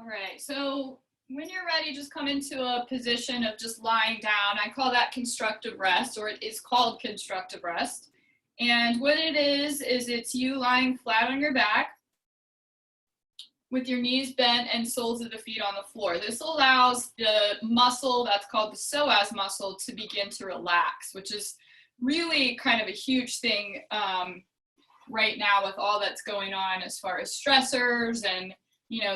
All right, so when you're ready, just come into a position of just lying down. I call that constructive rest, or it is called constructive rest. And what it is it's you lying flat on your back with your knees bent and soles of the feet on the floor. This allows the muscle that's called the psoas muscle to begin to relax, which is really kind of a huge thing right now with all that's going on as far as stressors and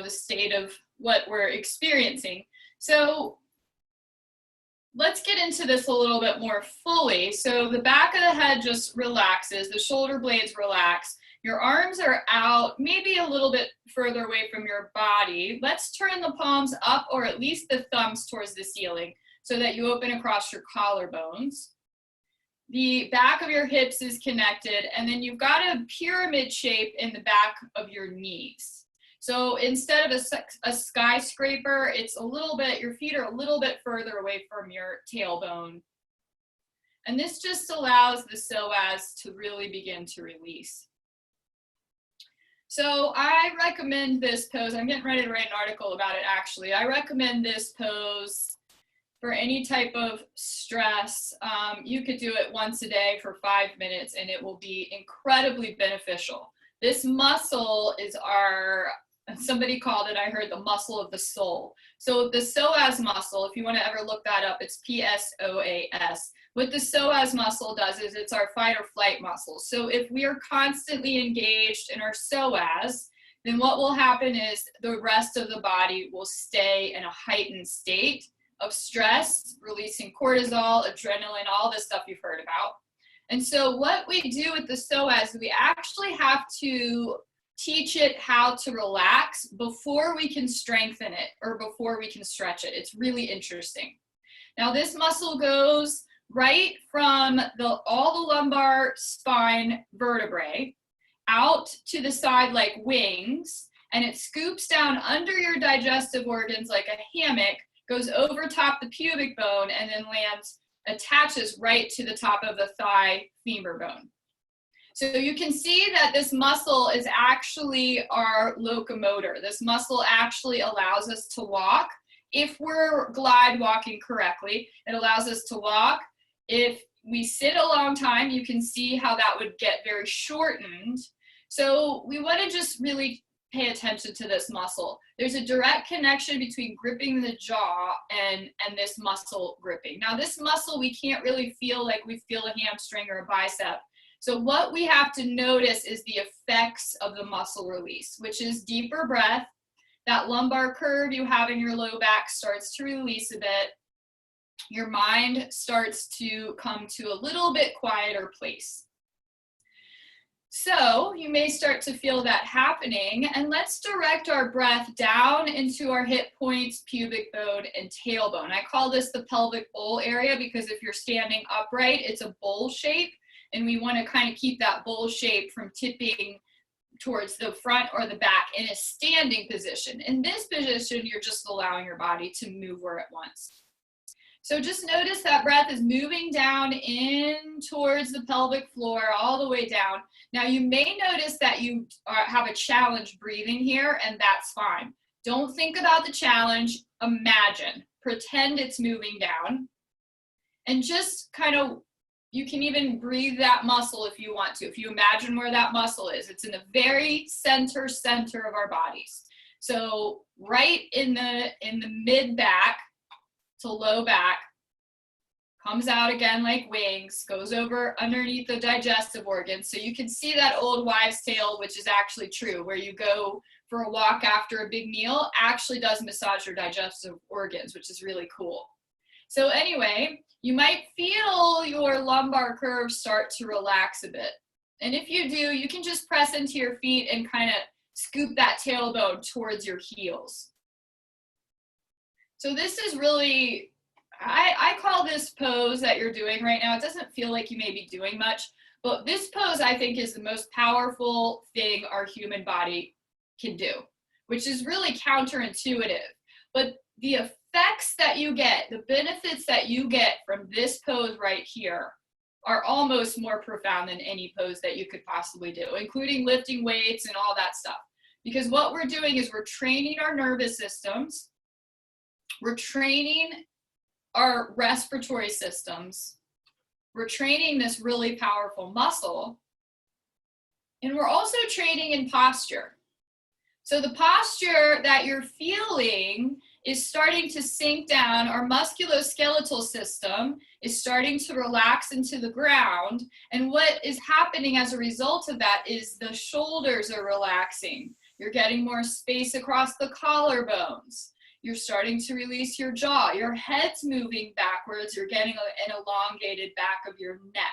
the state of what we're experiencing. So let's get into this a little bit more fully. So the back of the head just relaxes, the shoulder blades relax, your arms are out, maybe a little bit further away from your body. Let's turn the palms up, or at least the thumbs towards the ceiling, so that you open across your collarbones. The back of your hips is connected, and then you've got a pyramid shape in the back of your knees. So instead of a skyscraper, it's a little bit, your feet are a little bit further away from your tailbone. And this just allows the psoas to really begin to release. So I recommend this pose. I'm getting ready to write an article about it, actually. I recommend this pose for any type of stress. You could do it once a day for 5 minutes, and it will be incredibly beneficial. This muscle is somebody called it, I heard, the muscle of the soul. So the psoas muscle, if you want to ever look that up, it's PSOAS. What the psoas muscle does is it's our fight or flight muscle. So if we are constantly engaged in our psoas, then what will happen is the rest of the body will stay in a heightened state of stress, releasing cortisol, adrenaline, all this stuff you've heard about. And so what we do with the psoas, we actually have to teach it how to relax before we can strengthen it or before we can stretch it. It's really interesting. Now this muscle goes right from all the lumbar spine vertebrae out to the side like wings, and it scoops down under your digestive organs like a hammock, goes over top the pubic bone, and then attaches right to the top of the thigh femur bone. So you can see that this muscle is actually our locomotor. This muscle actually allows us to walk. If we're glide walking correctly, it allows us to walk. If we sit a long time, you can see how that would get very shortened. So we want to just really pay attention to this muscle. There's a direct connection between gripping the jaw and this muscle gripping. Now this muscle we can't really feel like we feel a hamstring or a bicep. So what we have to notice is the effects of the muscle release, which is deeper breath. That lumbar curve you have in your low back starts to release a bit. Your mind starts to come to a little bit quieter place. So you may start to feel that happening, and let's direct our breath down into our hip points, pubic bone, and tailbone. I call this the pelvic bowl area because if you're standing upright, it's a bowl shape, and we want to kind of keep that bowl shape from tipping towards the front or the back in a standing position. In this position, you're just allowing your body to move where it wants. So just notice that breath is moving down in towards the pelvic floor, all the way down. Now you may notice that you have a challenge breathing here, and that's fine. Don't think about the challenge, imagine, pretend it's moving down, and just kind of, you can even breathe that muscle if you want to. If you imagine where that muscle is, it's in the very center of our bodies. So right in the mid back to low back, comes out again like wings, goes over underneath the digestive organs. So you can see that old wives' tale, which is actually true, where you go for a walk after a big meal, actually does massage your digestive organs, which is really cool. So anyway, you might feel your lumbar curve start to relax a bit. And if you do, you can just press into your feet and kind of scoop that tailbone towards your heels. So this is really, I call this pose that you're doing right now, it doesn't feel like you may be doing much, but this pose I think is the most powerful thing our human body can do, which is really counterintuitive. But the effects that you get, the benefits that you get from this pose right here are almost more profound than any pose that you could possibly do, including lifting weights and all that stuff. because what we're doing is we're training our nervous systems, we're training our respiratory systems, we're training this really powerful muscle, and we're also training in posture. So the posture that you're feeling is starting to sink down. Our musculoskeletal system is starting to relax into the ground. And what is happening as a result of that is the shoulders are relaxing. You're getting more space across the collarbones. You're starting to release your jaw. Your head's moving backwards. You're getting an elongated back of your neck.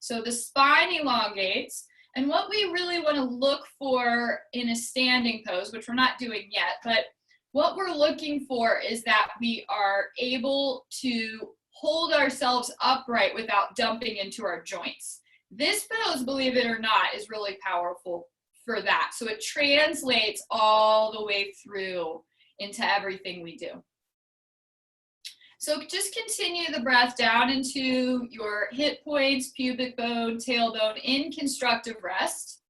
So the spine elongates. And what we really want to look for in a standing pose, which we're not doing yet, but what we're looking for is that we are able to hold ourselves upright without dumping into our joints. This pose, believe it or not, is really powerful for that. So it translates all the way through into everything we do. So just continue the breath down into your hip points, pubic bone, tailbone in constructive rest.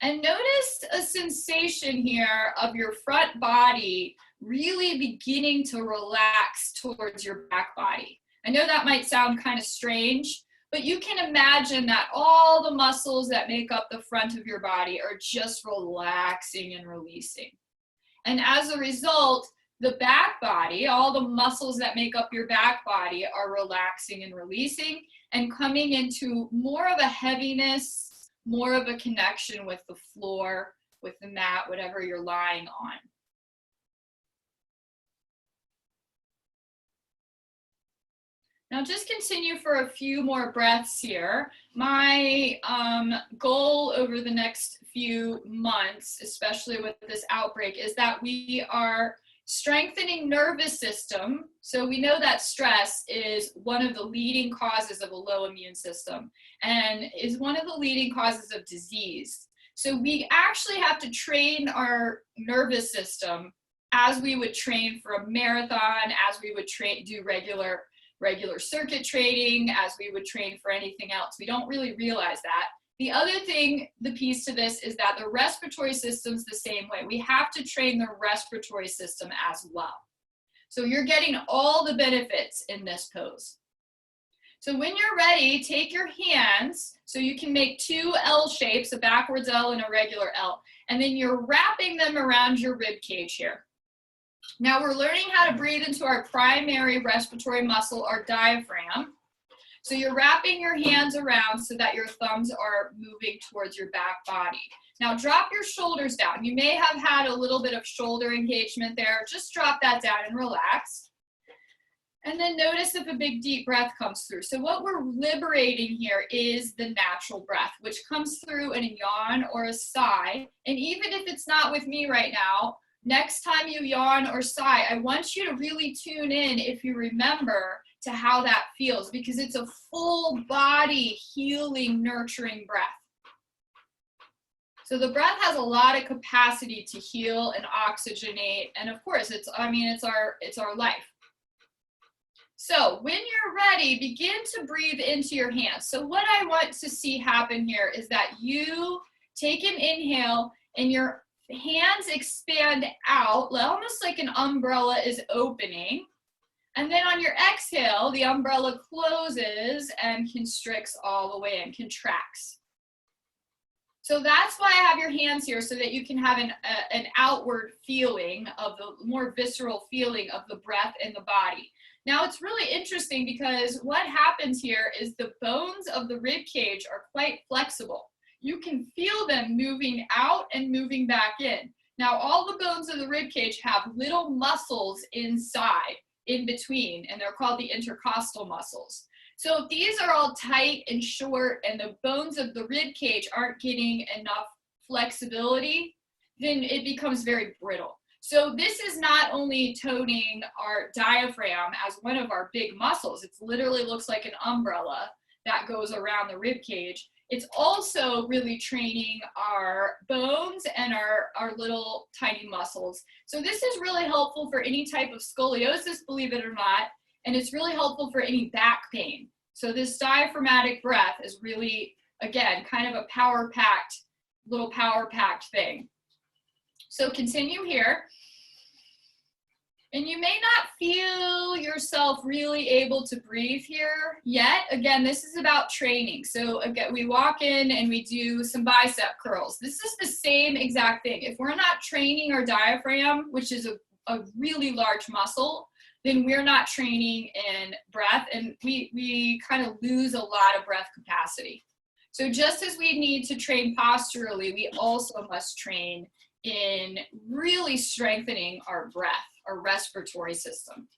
And notice a sensation here of your front body really beginning to relax towards your back body. I know that might sound kind of strange, but you can imagine that all the muscles that make up the front of your body are just relaxing and releasing. And as a result, the back body, all the muscles that make up your back body are relaxing and releasing and coming into more of a heaviness, more of a connection with the floor, with the mat, whatever you're lying on. Now just continue for a few more breaths here. My goal over the next few months, especially with this outbreak, is that we are strengthening nervous system. So we know that stress is one of the leading causes of a low immune system and is one of the leading causes of disease. So we actually have to train our nervous system as we would train for a marathon, as we would do regular circuit training, as we would train for anything else. We don't really realize that. The other thing, the piece to this, is that the respiratory system's the same way. We have to train the respiratory system as well. So you're getting all the benefits in this pose. So when you're ready, take your hands, so you can make two L shapes, a backwards L and a regular L, and then you're wrapping them around your rib cage here. Now we're learning how to breathe into our primary respiratory muscle, our diaphragm. So you're wrapping your hands around so that your thumbs are moving towards your back body. Now drop your shoulders down. You may have had a little bit of shoulder engagement there. Just drop that down and relax. And then notice if a big deep breath comes through. So what we're liberating here is the natural breath, which comes through in a yawn or a sigh. And even if it's not with me right now, next time you yawn or sigh, I want you to really tune in, if you remember, to how that feels, because it's a full body healing, nurturing breath. So the breath has a lot of capacity to heal and oxygenate, and of course, it's our life. So when you're ready, begin to breathe into your hands. So what I want to see happen here is that you take an inhale and your hands expand out, almost like an umbrella is opening. And then on your exhale, the umbrella closes and constricts all the way and contracts. So that's why I have your hands here, so that you can have an outward feeling of the more visceral feeling of the breath in the body. Now it's really interesting because what happens here is the bones of the rib cage are quite flexible. You can feel them moving out and moving back in. Now all the bones of the rib cage have little muscles inside, in between, and they're called the intercostal muscles. So if these are all tight and short and the bones of the rib cage aren't getting enough flexibility, then it becomes very brittle. So this is not only toning our diaphragm as one of our big muscles, it literally looks like an umbrella that goes around the rib cage. It's also really training our bones and our little tiny muscles. So this is really helpful for any type of scoliosis, believe it or not, and it's really helpful for any back pain. So this diaphragmatic breath is really, again, kind of a power-packed little power packed thing. So continue here. And you may not feel yourself really able to breathe here yet. Again, this is about training. So again, we walk in and we do some bicep curls. This is the same exact thing. If we're not training our diaphragm, which is a really large muscle, then we're not training in breath, and we kind of lose a lot of breath capacity. So just as we need to train posturally, we also must train in really strengthening our breath, our respiratory system.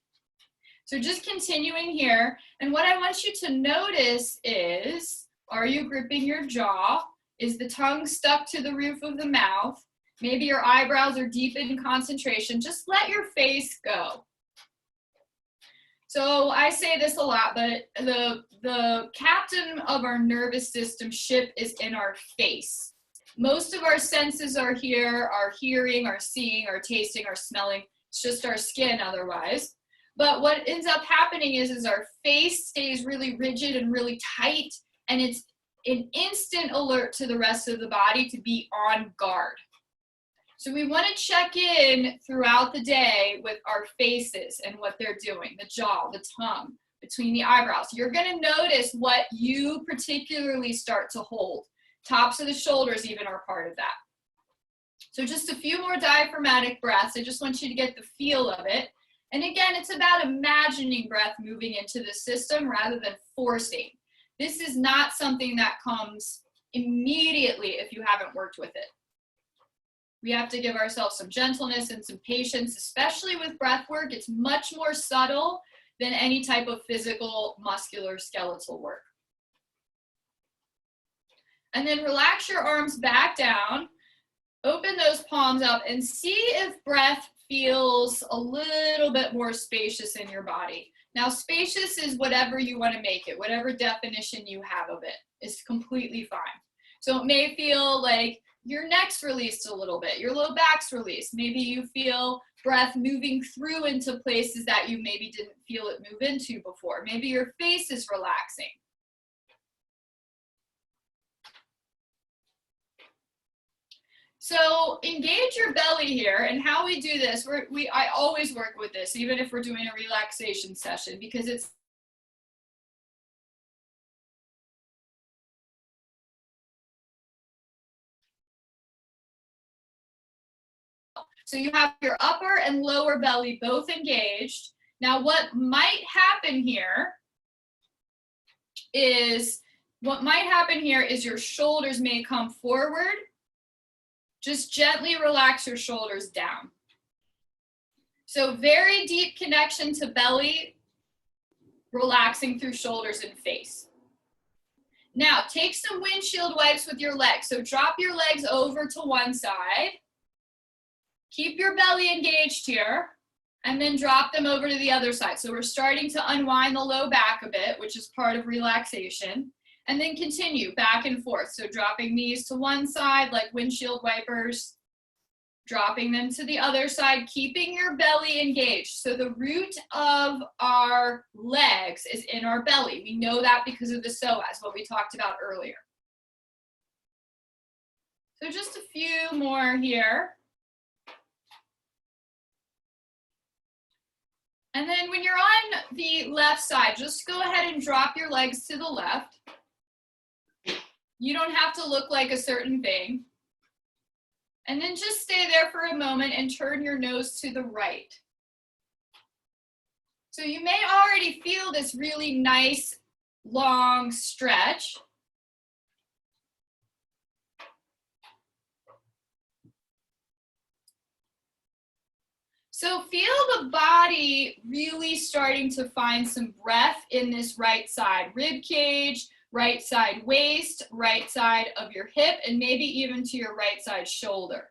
So just continuing here, and what I want you to notice is, are you gripping your jaw? Is the tongue stuck to the roof of the mouth? Maybe your eyebrows are deep in concentration. Just let your face go. So I say this a lot, but the captain of our nervous system ship is in our face. Most of our senses are here, our hearing, our seeing, our tasting, our smelling. It's just our skin otherwise. But what ends up happening is our face stays really rigid and really tight, and it's an instant alert to the rest of the body to be on guard. So we want to check in throughout the day with our faces and what they're doing, the jaw, the tongue, between the eyebrows. You're going to notice what you particularly start to hold. Tops of the shoulders even are part of that. So just a few more diaphragmatic breaths. I just want you to get the feel of it. And again, it's about imagining breath moving into the system rather than forcing. This is not something that comes immediately if you haven't worked with it. We have to give ourselves some gentleness and some patience, especially with breath work. It's much more subtle than any type of physical, muscular, skeletal work. And then relax your arms back down, open those palms up, and see if breath feels a little bit more spacious in your body. Now, spacious is whatever you want to make it, whatever definition you have of it is completely fine. So it may feel like your neck's released a little bit, your low back's released. Maybe you feel breath moving through into places that you maybe didn't feel it move into before. Maybe your face is relaxing. So engage your belly here, and how we do this, I always work with this, even if we're doing a relaxation session, because it's so you have your upper and lower belly both engaged. Now what might happen here is your shoulders may come forward. Just gently relax your shoulders down. So very deep connection to belly, relaxing through shoulders and face. Now take some windshield wipes with your legs. So drop your legs over to one side. Keep your belly engaged here, and then drop them over to the other side. So we're starting to unwind the low back a bit, which is part of relaxation. And then continue back and forth. So dropping knees to one side like windshield wipers, dropping them to the other side, keeping your belly engaged. So the root of our legs is in our belly. We know that because of the psoas, what we talked about earlier. So just a few more here. And then when you're on the left side, just go ahead and drop your legs to the left. You don't have to look like a certain thing. And then just stay there for a moment and turn your nose to the right. So you may already feel this really nice, long stretch. So feel the body really starting to find some breath in this right side rib cage, right side waist, right side of your hip, and maybe even to your right side shoulder.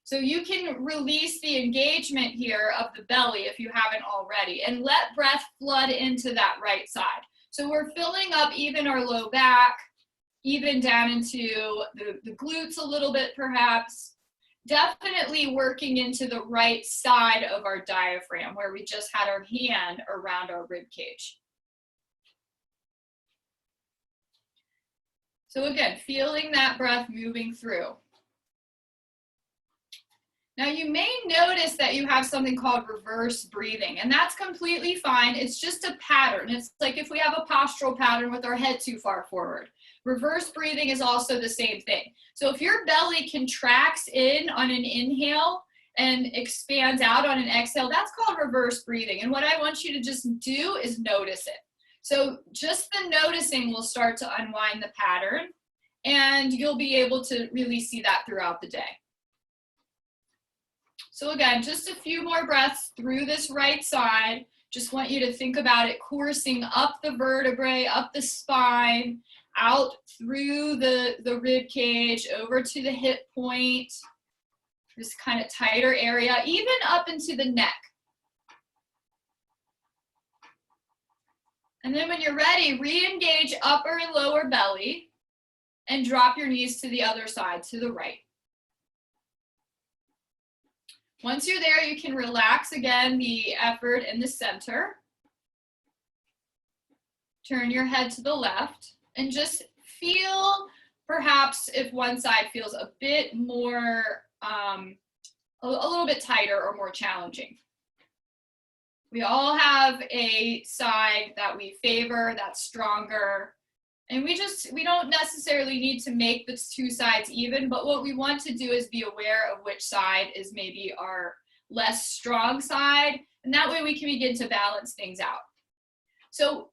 So you can release the engagement here of the belly if you haven't already, and let breath flood into that right side. So we're filling up even our low back, even down into the glutes a little bit perhaps. Definitely working into the right side of our diaphragm where we just had our hand around our rib cage. So again, feeling that breath moving through. Now you may notice that you have something called reverse breathing, and that's completely fine. It's just a pattern. It's like if we have a postural pattern with our head too far forward. Reverse breathing is also the same thing. So if your belly contracts in on an inhale and expands out on an exhale, that's called reverse breathing. And what I want you to just do is notice it. So just the noticing will start to unwind the pattern, and you'll be able to really see that throughout the day. So again, just a few more breaths through this right side. Just want you to think about it coursing up the vertebrae, up the spine, out through the rib cage, over to the hip point, this kind of tighter area, even up into the neck. And then when you're ready, re-engage upper and lower belly and drop your knees to the other side, to the right. Once you're there, you can relax again the effort in the center. Turn your head to the left and just feel perhaps if one side feels a bit more, a little bit tighter or more challenging. We all have a side that we favor, that's stronger. And we don't necessarily need to make the two sides even, but what we want to do is be aware of which side is maybe our less strong side, and that way we can begin to balance things out. So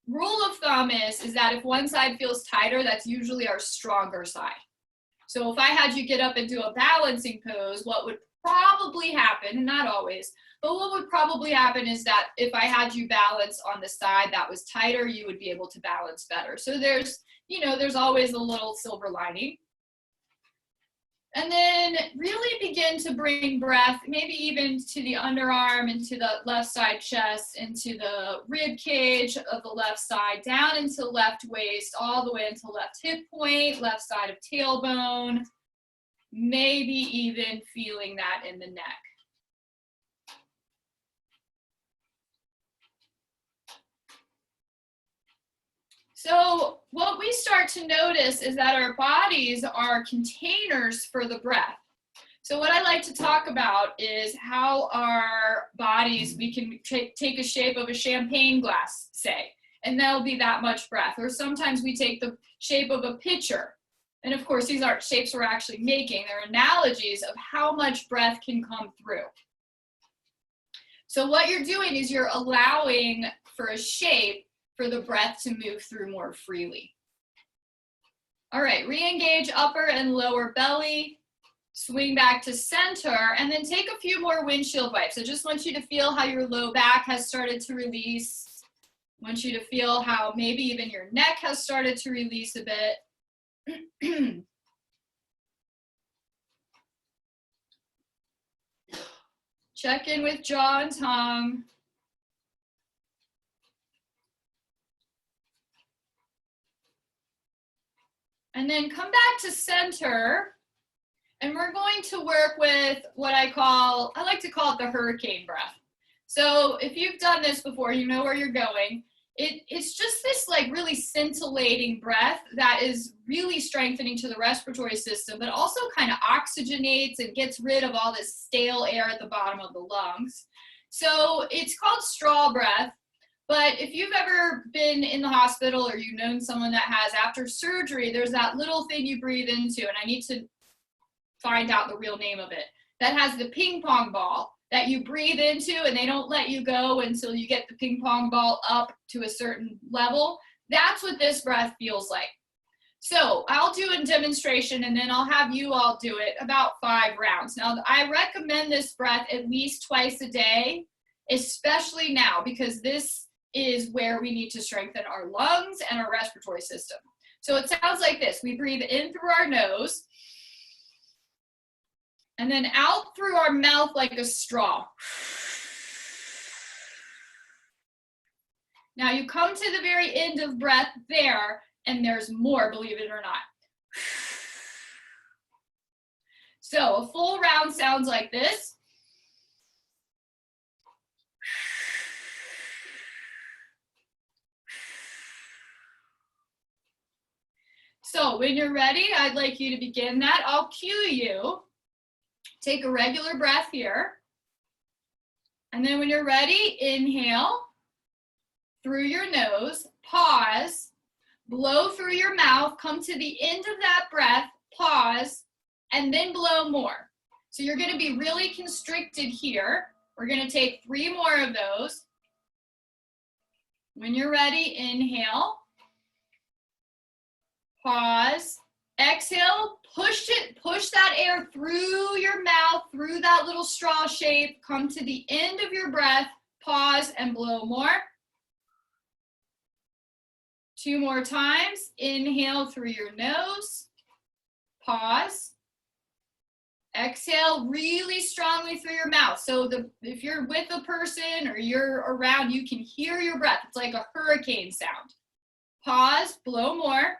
rule of thumb is that if one side feels tighter, that's usually our stronger side. So if I had you get up and do a balancing pose, what would probably happen, not always, but what would probably happen is that if I had you balance on the side that was tighter, you would be able to balance better. So there's always a little silver lining. And then really begin to bring breath, maybe even to the underarm, into the left side chest, into the rib cage of the left side, down into left waist, all the way into left hip point, left side of tailbone, maybe even feeling that in the neck. So what we start to notice is that our bodies are containers for the breath. So what I like to talk about is how our bodies, we can take a shape of a champagne glass, say, and that'll be that much breath. Or sometimes we take the shape of a pitcher. And of course, these aren't shapes we're actually making. They're analogies of how much breath can come through. So what you're doing is you're allowing for a shape for the breath to move through more freely. All right, re-engage upper and lower belly, swing back to center, and then take a few more windshield wipes. I just want you to feel how your low back has started to release. I want you to feel how maybe even your neck has started to release a bit. Check in with jaw and tongue. And then come back to center, and we're going to work with what I like to call it the hurricane breath. So if you've done this before, you know where you're going. It's just this like really scintillating breath that is really strengthening to the respiratory system, but also kind of oxygenates and gets rid of all this stale air at the bottom of the lungs. So it's called straw breath. But if you've ever been in the hospital or you've known someone that has, after surgery, there's that little thing you breathe into, and I need to find out the real name of it, that has the ping pong ball that you breathe into, and they don't let you go until you get the ping pong ball up to a certain level. That's what this breath feels like. So I'll do a demonstration, and then I'll have you all do it about 5 rounds. Now, I recommend this breath at least twice a day, especially now, because this is where we need to strengthen our lungs and our respiratory system. So it sounds like this. We breathe in through our nose and then out through our mouth like a straw. Now you come to the very end of breath there, and there's more, believe it or not. So a full round sounds like this. So when you're ready, I'd like you to begin that. I'll cue you. Take a regular breath here. And then when you're ready, inhale through your nose, pause, blow through your mouth, come to the end of that breath, pause, and then blow more. So you're going to be really constricted here. We're going to take 3 more of those. When you're ready, inhale, pause, exhale, push that air through your mouth, through that little straw shape, come to the end of your breath, pause and blow more. 2 more times, inhale through your nose, pause, exhale really strongly through your mouth. So if you're with a person or you're around, you can hear your breath. It's like a hurricane sound. Pause, blow more.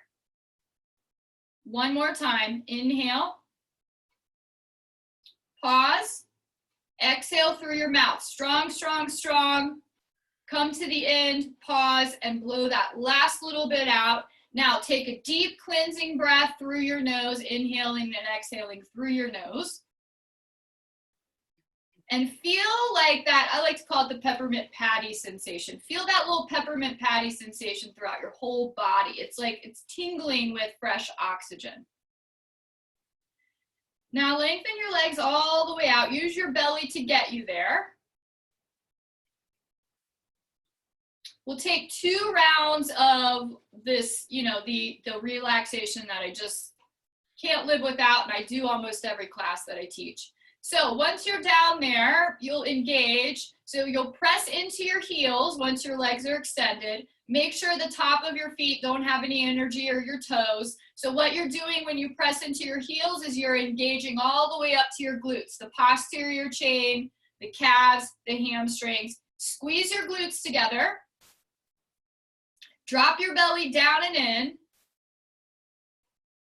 1 more time, inhale, pause, exhale through your mouth. Strong, strong, strong. Come to the end, pause, and blow that last little bit out. Now take a deep cleansing breath through your nose, inhaling and exhaling through your nose. And feel like that, I like to call it the peppermint patty sensation. Feel that little peppermint patty sensation throughout your whole body. It's like it's tingling with fresh oxygen. Now lengthen your legs all the way out. Use your belly to get you there. We'll take 2 rounds of this, the relaxation that I just can't live without, and I do almost every class that I teach. So once you're down there, you'll engage. So you'll press into your heels once your legs are extended. Make sure the top of your feet don't have any energy or your toes. So what you're doing when you press into your heels is you're engaging all the way up to your glutes, the posterior chain, the calves, the hamstrings. Squeeze your glutes together. Drop your belly down and in.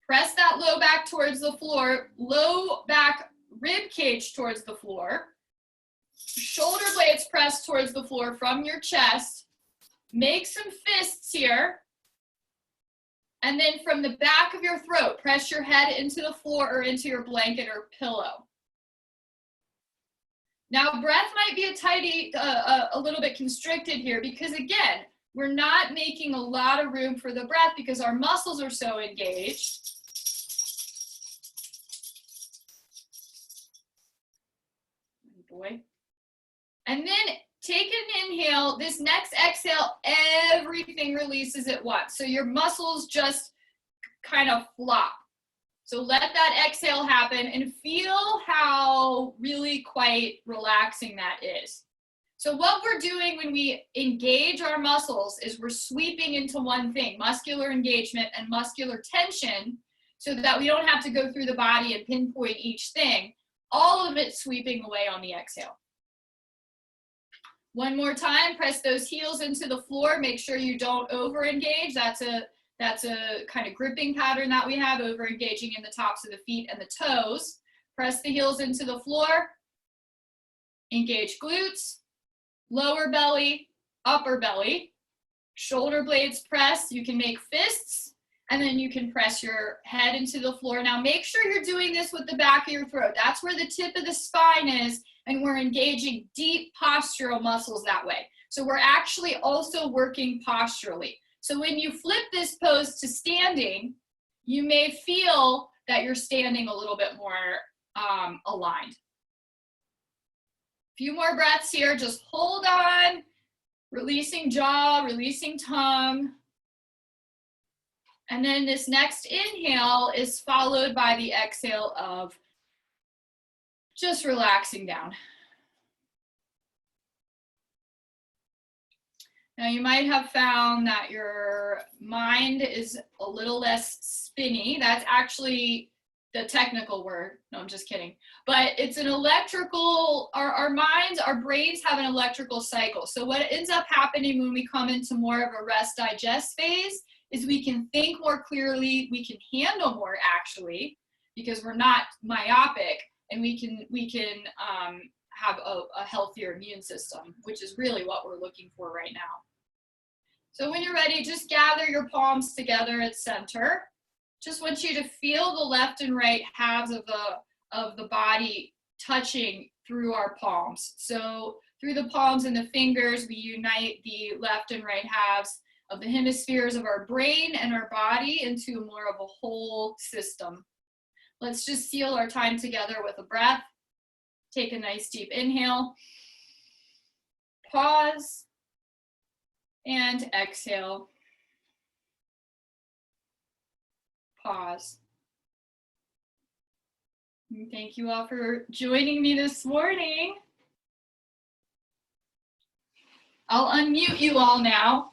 Press that low back towards the floor, low back rib cage towards the floor. Shoulder blades pressed towards the floor from your chest. Make some fists here. And then from the back of your throat, press your head into the floor or into your blanket or pillow. Now breath might be a little bit constricted here because again, we're not making a lot of room for the breath because our muscles are so engaged. Boy. And then take an inhale. This next exhale, everything releases at once. So your muscles just kind of flop. So let that exhale happen and feel how really quite relaxing that is. So what we're doing when we engage our muscles is we're sweeping into one thing, muscular engagement and muscular tension, so that we don't have to go through the body and pinpoint each thing. All of it sweeping away on the exhale. 1 more time, press those heels into the floor. Make sure you don't over-engage. That's a kind of gripping pattern that we have, over-engaging in the tops of the feet and the toes. Press the heels into the floor. Engage glutes. Lower belly, upper belly, shoulder blades press. You can make fists, and then you can press your head into the floor. Now make sure you're doing this with the back of your throat. That's where the tip of the spine is, and we're engaging deep postural muscles that way. So we're actually also working posturally. So when you flip this pose to standing, you may feel that you're standing a little bit more aligned. Few more breaths here, just hold on, releasing jaw, releasing tongue. And then this next inhale is followed by the exhale of just relaxing down. Now you might have found that your mind is a little less spinny. That's actually the technical word. No, I'm just kidding. But it's an electrical, our minds, our brains have an electrical cycle. So what ends up happening when we come into more of a rest digest phase is we can think more clearly, we can handle more actually, because we're not myopic, and we can have a healthier immune system, which is really what we're looking for right now. So when you're ready, just gather your palms together at center. Just want you to feel the left and right halves of the body touching through our palms. So through the palms and the fingers, we unite the left and right halves of the hemispheres of our brain and our body into more of a whole system. Let's just seal our time together with a breath. Take a nice deep inhale. Pause. And exhale. Pause. And thank you all for joining me this morning. I'll unmute you all now.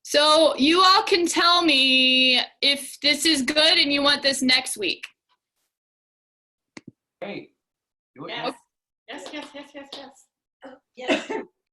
So you all can tell me if this is good and you want this next week. Great. Yes. Yes, yes, yes, yes, yes.